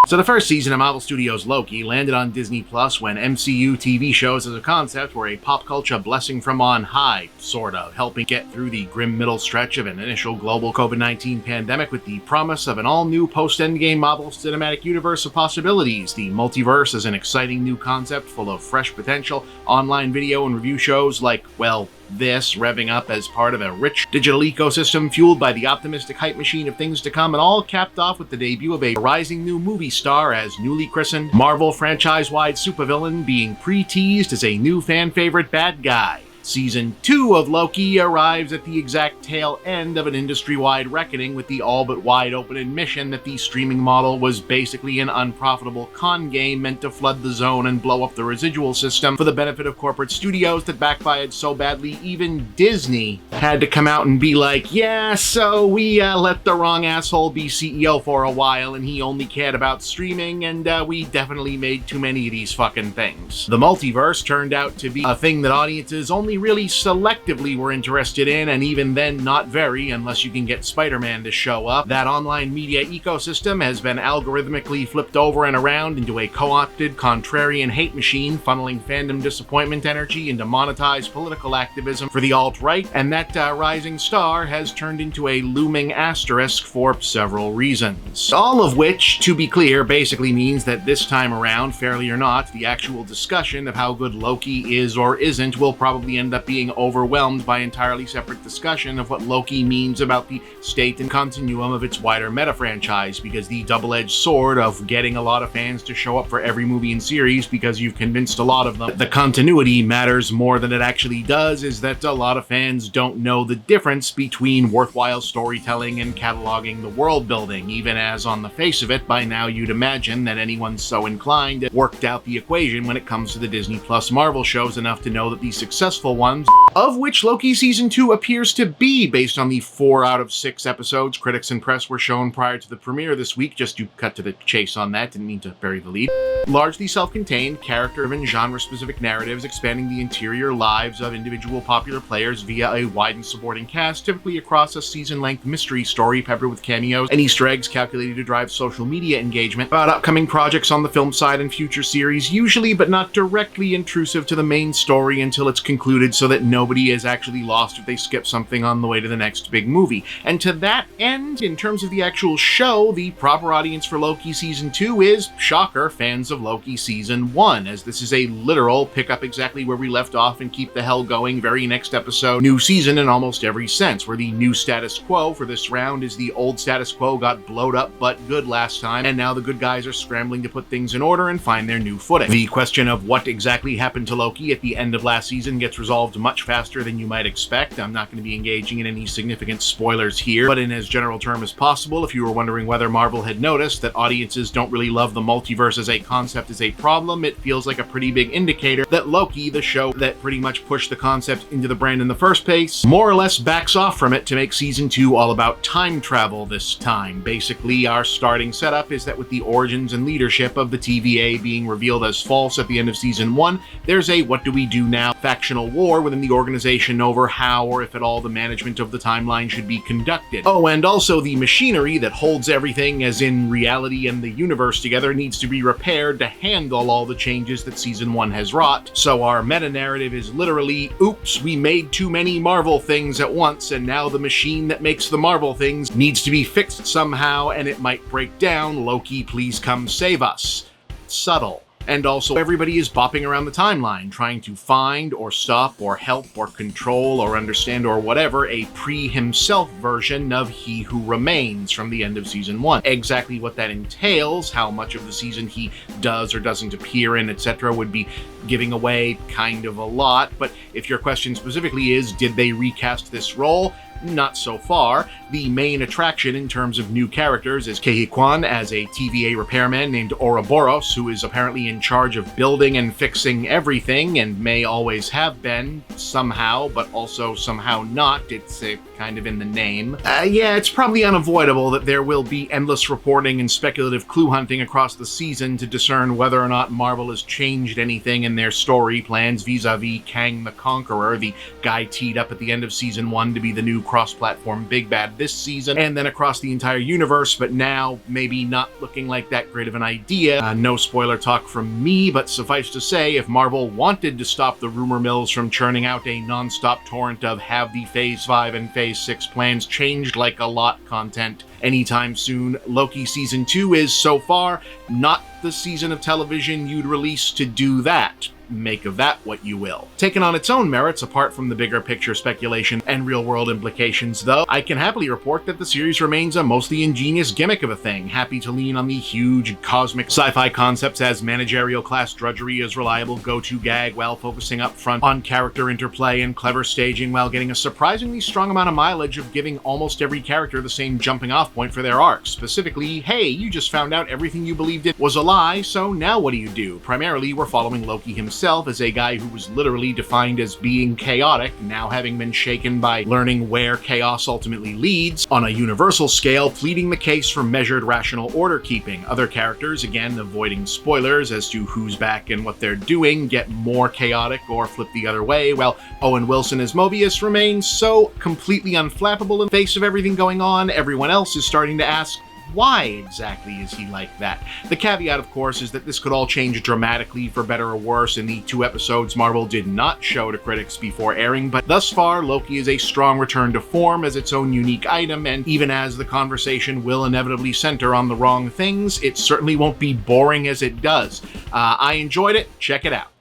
So the first season of Marvel Studios' Loki landed on Disney Plus when MCU TV shows as a concept were a pop culture blessing from on high, sort of, helping get through the grim middle stretch of an initial global COVID-19 pandemic with the promise of an all-new post-Endgame Marvel Cinematic Universe of possibilities. The multiverse is an exciting new concept full of fresh potential, online video and review shows like, well, this revving up as part of a rich digital ecosystem fueled by the optimistic hype machine of things to come, and all capped off with the debut of a rising new movie star as newly christened Marvel franchise-wide supervillain being pre-teased as a new fan favorite bad guy. Season 2 of Loki arrives at the exact tail end of an industry-wide reckoning with the all-but wide-open admission that the streaming model was basically an unprofitable con game meant to flood the zone and blow up the residual system for the benefit of corporate studios that backfired so badly even Disney had to come out and be like, yeah, so we let the wrong asshole be CEO for a while and he only cared about streaming, and we definitely made too many of these fucking things. The multiverse turned out to be a thing that audiences only really selectively were interested in, and even then not very, unless you can get Spider-Man to show up. That online media ecosystem has been algorithmically flipped over and around into a co-opted contrarian hate machine, funneling fandom disappointment energy into monetized political activism for the alt-right, and that rising star has turned into a looming asterisk for several reasons. All of which, to be clear, basically means that this time around, fairly or not, the actual discussion of how good Loki is or isn't will probably end up being overwhelmed by entirely separate discussion of what Loki means about the state and continuum of its wider meta-franchise, because the double-edged sword of getting a lot of fans to show up for every movie and series because you've convinced a lot of them the continuity matters more than it actually does is that a lot of fans don't know the difference between worthwhile storytelling and cataloging the world building, even as on the face of it, by now you'd imagine that anyone so inclined worked out the equation when it comes to the Disney Plus Marvel shows enough to know that the successful ones, of which Loki Season 2 appears to be, based on the 4 out of 6 episodes critics and press were shown prior to the premiere this week, just to cut to the chase on that, didn't mean to bury the lead. Largely self-contained, character-driven, genre-specific narratives expanding the interior lives of individual popular players via a widened supporting cast, typically across a season-length mystery story peppered with cameos and Easter eggs calculated to drive social media engagement about upcoming projects on the film side and future series, usually but not directly intrusive to the main story until it's concluded, so that nobody is actually lost if they skip something on the way to the next big movie. And to that end, in terms of the actual show, the proper audience for Loki Season 2 is, shocker, fans of Loki Season 1, as this is a literal pick up exactly where we left off and keep the hell going very next episode, new season in almost every sense, where the new status quo for this round is the old status quo got blowed up but good last time, and now the good guys are scrambling to put things in order and find their new footing. The question of what exactly happened to Loki at the end of last season gets resolved much faster than you might expect. I'm not going to be engaging in any significant spoilers here, but in as general term as possible, if you were wondering whether Marvel had noticed that audiences don't really love the multiverse as a concept as a problem, it feels like a pretty big indicator that Loki, the show that pretty much pushed the concept into the brand in the first place, more or less backs off from it to make Season 2 all about time travel this time. Basically, our starting setup is that with the origins and leadership of the TVA being revealed as false at the end of Season 1, there's a what do we do now factional war within the organization over how, or if at all, the management of the timeline should be conducted. Oh, and also the machinery that holds everything, as in reality and the universe, together needs to be repaired to handle all the changes that Season 1 has wrought. So our meta-narrative is literally, oops, we made too many Marvel things at once, and now the machine that makes the Marvel things needs to be fixed somehow, and it might break down. Loki, please come save us. Subtle. And also, everybody is bopping around the timeline, trying to find, or stop, or help, or control, or understand, or whatever, a pre-himself version of He Who Remains from the end of Season 1. Exactly what that entails, how much of the season he does or doesn't appear in, etc., would be giving away kind of a lot, but if your question specifically is, did they recast this role? Not so far. The main attraction in terms of new characters is Ke Huy Quan as a TVA repairman named Ouroboros, who is apparently in charge of building and fixing everything, and may always have been, somehow, but also somehow not. It's kind of in the name. Yeah, it's probably unavoidable that there will be endless reporting and speculative clue hunting across the season to discern whether or not Marvel has changed anything in their story plans vis-a-vis Kang the Conqueror, the guy teed up at the end of Season 1 to be the new cross-platform big bad this season, and then across the entire universe, but now maybe not looking like that great of an idea. No spoiler talk from me, but suffice to say, if Marvel wanted to stop the rumor mills from churning out a non-stop torrent of have the Phase 5 and Phase 6 plans changed like a lot content anytime soon, Loki Season 2 is, so far, not the season of television you'd release to do that. Make of that what you will. Taken on its own merits, apart from the bigger picture speculation and real-world implications, though, I can happily report that the series remains a mostly ingenious gimmick of a thing, happy to lean on the huge cosmic sci-fi concepts as managerial class drudgery as reliable go-to gag while focusing up front on character interplay and clever staging while getting a surprisingly strong amount of mileage of giving almost every character the same jumping-off point for their arc. Specifically, hey, you just found out everything you believed it was a lie, so now what do? Primarily, we're following Loki himself as a guy who was literally defined as being chaotic, now having been shaken by learning where chaos ultimately leads, on a universal scale, pleading the case for measured rational order keeping. Other characters, again avoiding spoilers as to who's back and what they're doing, get more chaotic or flip the other way, while Owen Wilson as Mobius remains so completely unflappable in the face of everything going on, everyone else is starting to ask, why exactly is he like that? The caveat, of course, is that this could all change dramatically for better or worse in the 2 episodes Marvel did not show to critics before airing, but thus far, Loki is a strong return to form as its own unique item, and even as the conversation will inevitably center on the wrong things, it certainly won't be boring as it does. I enjoyed it. Check it out.